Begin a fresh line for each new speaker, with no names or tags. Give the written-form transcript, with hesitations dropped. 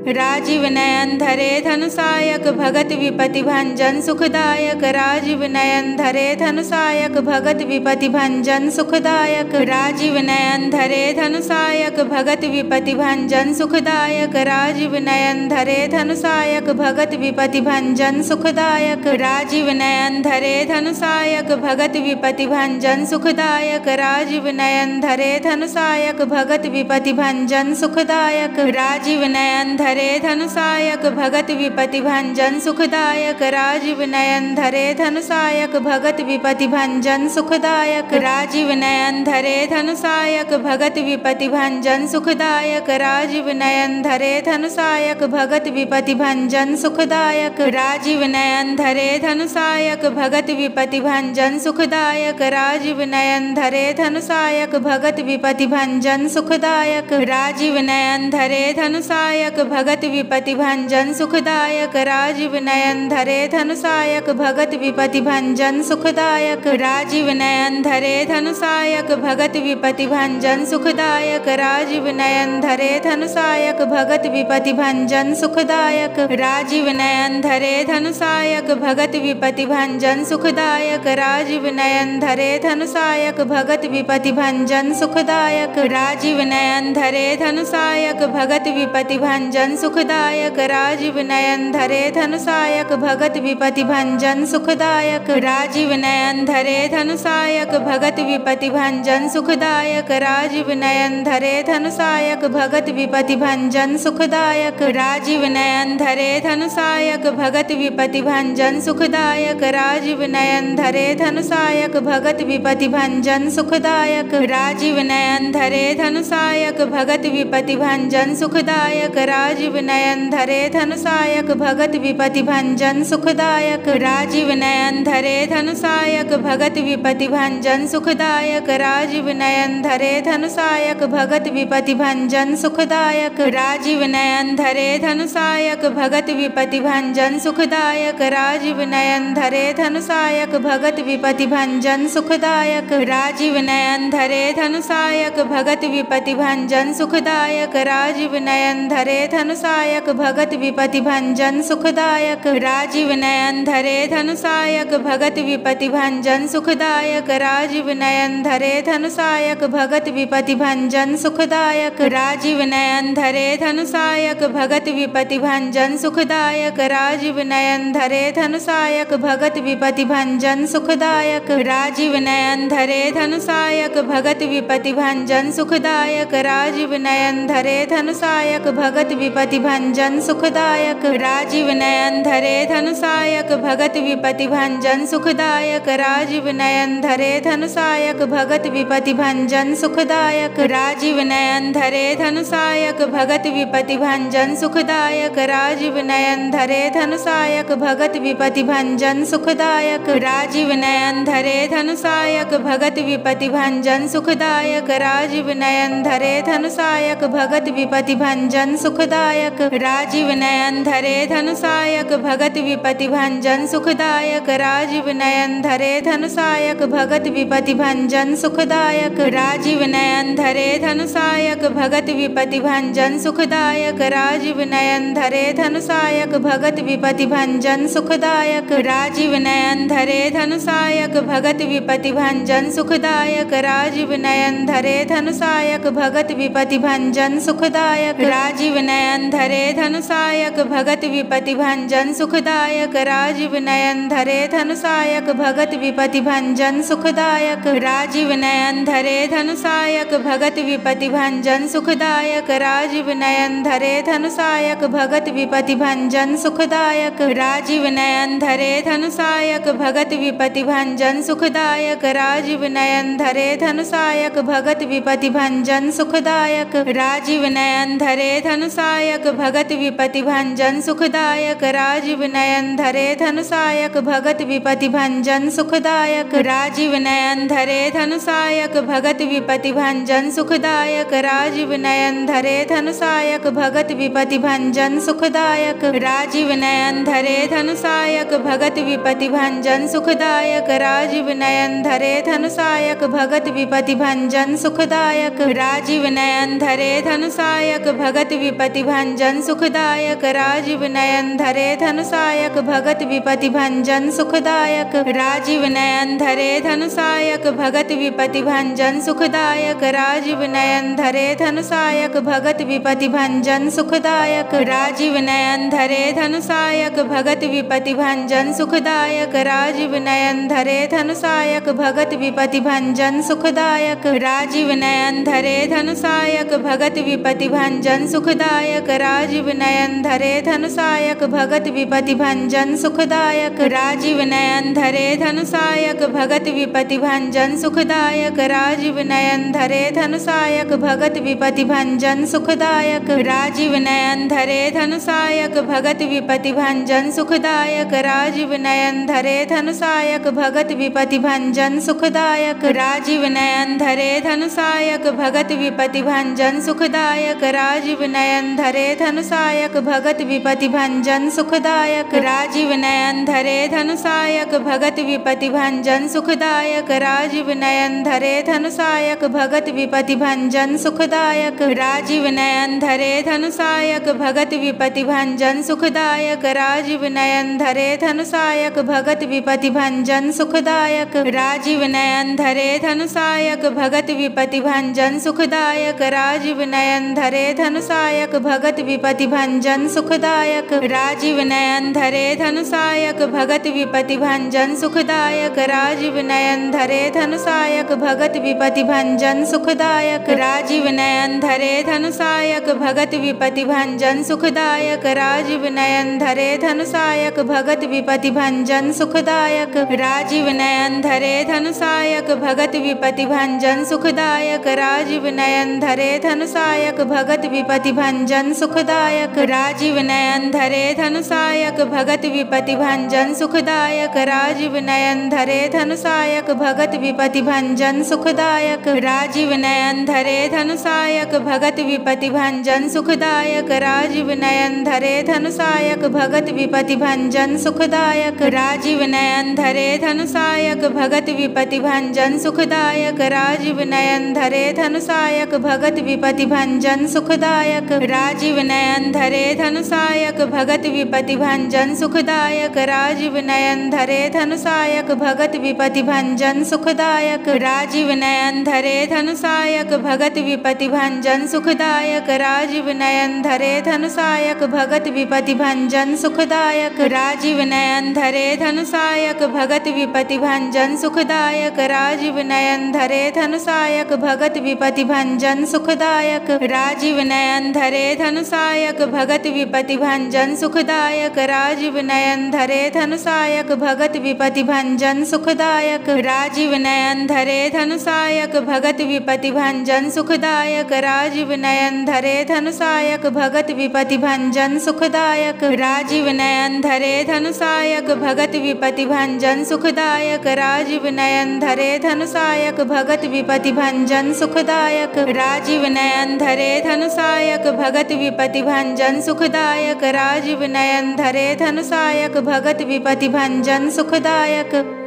राजीव नयन धरे धनुषायक भगत विपति भंजन सुखदायक। राजीव नयन धरे धनुषायक भगत विपति भंजन सुखदायक। राजीव नयन धरे धनुषायक भगत विपति भंजन सुखदायक। राजीव नयन धरे धनुषायक भगत विपति भंजन सुखदायक। राजीव नयन धरे धनुषायक भगत विपति भंजन सुखदायक। राजीव नयन धरे धनुषायक भगत विपति भंजन सुखदायक। राजीव नयन धरे धनुषायक भगत विपति भंजन सुखदायक। राजीव नयन धरे धनुषायक भगत विपति भंजन सुखदायक। राजीव नयन धरे धनुषायक भगत विपति भंजन सुखदायक। राजीव नयन धरे धनुषायक भगत विपति भंजन सुखदायक। राजीव नयन धरे धनुषायक भगत विपति भंजन सुखदायक। राजीव नयन धरे धनुषायक भगत विपति भंजन सुखदायक। राजीव नयन धरे धनुषायक भगत विपति भंजन सुखदायक। राजीव नयन धरे धनुषायक भगत विपति भंजन सुखदायक। राजीव नयन धरे धनुषायक भगत विपति भंजन सुखदायक। राजीव नयन धरे धनुषायक भगत विपति भंजन सुखदायक। राजीव नयन धरे धनुषायक भगत विपति भंजन सुखदायक। राजीव नयन धरे धनुषायक भगत विपति भंजन सुखदायक। राजीव नयन धरे धनुषायक भगत विपति भंजन सुखदायक। राजीव नयन धरे धनुषायक भगत विपति भंजन सुखदायक। राजीव नयन धरे धनुषायक भगत विपति भंजन सुखदायक। राजीव नयन धरे धनुषायक भगत विपति भंजन सुखदायक। राजीव नयन धरे धनुषायक भगत विपति भंजन सुखदायक। राजीव नयन धरे धनुषायक भगत विपति भंजन सुखदायक। राजीव नयन धरे धनुषायक भगत विपति भंजन सुखदायक। राजीव नयन धरे धनुषायक भगत विपति भंजन सुखदायक। राजीव नयन धरे धनुषायक भगत विपति भंजन सुखदायक। राजीव नयन धरे धनुषायक भगत विपति भंजन सुखदायक। राजीव नयन धरे धनुषायक भगत विपति भंजन सुखदायक। राजीव नयन धरे धनुषायक भगत विपति भंजन सुखदायक। राजीव नयन धरे धनुषायक भगत विपति भंजन सुखदायक। राजीव नयन धरे धनुषायक भगत विपति भंजन सुखदायक। राजीव नयन धरे धनुषायक भगत विपति भंजन सुखदायक। राजीव नयन धरे धनुषायक भगत विपति भंजन सुखदायक। राजीव नयन धरे धनुषायक भगत विपति भंजन सुखदायक। राजीव नयन धरे धनुषायक भगत विपति भंजन सुखदायक। राजीव नयन धरे धनुषायक भगत विपति भंजन सुखदायक। राजीव नयन धरे धनुषायक भगत विपति भंजन सुखदायक। राजीव नयन धरे धनुषायक भगत विपति भंजन सुखदायक। राजीव नयन धरे धनुषायक भगत विपति भंजन सुखदायक। राजीव नयन धरे धनुषायक भगत विपति भंजन सुखदायक। राजीव नयन धरे धनुषायक भगत विपति भंजन सुखदायक। राजीव नयन धरे धनुषायक भगत विपति भंजन सुखदायक। राजीव नयन धरे धनुषायक भगत विपति भंजन सुखदायक। राजीव नयन धरे धनुषायक भगत विपति भंजन सुखदायक। राजीव नयन धरे धनुषायक भगत विपति भंजन सुखदायक। राजीव नयन धरे धनुषायक भगत विपति भंजन सुखदायक। राजीव नयन धरे धनुषायक भगत विपति भंजन सुखदायक। राजीव नयन धरे धनुषायक भगत विपति भंजन सुखदायक। राजीव नयन धरे धनुषायक भगत विपति भंजन सुखदायक। राजीव नयन धरे धनुषायक भगत विपति भंजन सुखदायक। राजीव नयन धरे धनुषायक भगत विपति भंजन सुखदायक। राजीव नयन धरे धनुषायक भगत विपति भंजन सुखदायक। राजीव नयन धरे धनुषायक भगत विपति भंजन सुखदायक। राजीव नयन धरे धनुषायक भगत विपति भंजन सुखदायक। राजीव नयन धरे धनुषायक भगत विपति भंजन सुखदायक। राजीव नयन धरे धनुषायक भगत विपति भंजन सुखदायक। राजीव नयन धरे धनुषायक भगत विपति भंजन सुखदायक। राजीव नयन धरे धनुषायक भगत विपति भंजन सुखदायक। राजीव नयन धरे धनुषायक भगत विपति भंजन सुखदायक। राजीव नयन धरे धनुषायक भगत विपति भंजन सुखदायक। राजीव नयन धरे धनुषायक भगत विपति भंजन सुखदायक। राजीव नयन धरे धनुषायक भगत विपति भंजन सुखदायक राजीव नयन धरे धनुषायक भगत विपति भंजन सुखदायक राजीव नयन धरे धनुषायक भगत विपति भंजन सुखदायक राजीव नयन धरे धनुषायक भगत विपति भंजन सुखदायक राजीव नयन धरे धनुषायक भगत विपति भंजन सुखदायक राजीव नयन धरे धनुषायक भगत विपति भंजन सुखदायक राजीव नयन धरे धनुषायक भगत विपति भंजन सुखदायक राजीव नयन धरे धनुषायक भगत विपति भंजन सुखदायक राजीव नयन धरे धनुषायक भगत विपति भंजन सुखदायक राजीव नयन धरे धनुषायक भगत विपति भंजन सुखदायक राजीव नयन धरे धनुषायक भगत विपति भंजन सुखदायक राजीव नयन धरे धनुषायक भगत विपति भंजन सुखदायक राजीव नयन धरे धनुषायक भगत विपति भंजन सुखदायक राजीव नयन धरे धनुषायक भगत विपति भंजन सुखदायक राजीव नयन धरे धनुषायक भगत विपति भंजन सुखदायक राजीव नयन धरे धनुषायक भगत विपति भंजन सुखदायक राजीव नयन धरे धनुषायक भगत विपति भंजन सुखदायक राजीव नयन धरे धनुषायक भगत विपति भंजन सुखदायक राजीव नयन धरे धनुषायक भगत विपति भंजन सुखदायक राजीव नयन धरे धनुषायक भगत विपति भंजन सुखदायक राजीव नयन धरे धनुषायक भगत विपति भंजन सुखदायक राजीव नयन धरे धनुषायक भगत विपति भंजन सुखदायक राजीव नयन धरे धनुषायक भगत विपति भंजन सुखदायक राजीव नयन धरे धनुषायक भगत विपति भंजन सुखदायक राजीव नयन धरे धनुषायक भगत विपति भंजन सुखदायक राजीव नयन धरे धनुषायक भगत विपति भंजन सुखदायक राजीव नयन धरे धनुषायक भगत विपति भंजन सुखदायक राजीव नयन धरे धनुषायक भगत विपति भंजन सुखदायक राजीव नयन धरे धनुषायक भगत विपति भंजन सुखदायक राजीव नयन धरे धनुषायक भगत विपति भंजन सुखदायक राजीव नयन धरे धनुषायक भगत विपति भंजन सुखदायक राजीव नयन धरे धनुषायक भगत विपति भंजन सुखदायक राजीव नयन धरे धनुषायक भगत विपति भंजन सुखदायक राजीव नयन धरे धनुषायक भगत विपति भंजन सुखदायक राजीव नयन धरे धनुषायक भगत विपति भंजन सुखदायक राजीव नयन धरे धनुषायक भगत विपति भंजन सुखदायक राजीव नयन धरे धनुषायक भगत विपति भंजन सुखदायक राजीव नयन धरे धनुषायक भगत विपति भंजन सुखदायक राजीव नयन धरे धनुषायक भगत विपति भंजन सुखदायक राजीव नयन धरे धनुषायक भगत विपति भंजन सुखदायक राजीव नयन धरे धनुषायक भगत विपति भंजन सुखदायक राजीव नयन धरे धनुषायक भगत विपति भंजन सुखदायक राजीव नयन धरे धनुषायक भगत विपति भंजन सुखदायक राजीव नयन धरे धनुषायक भगत विपति भंजन सुखदायक राजीव नयन धरे धनुषायक भगत विपति भंजन सुखदायक राजीव नयन धरे धनुषायक भगत विपति भंजन सुखदायक।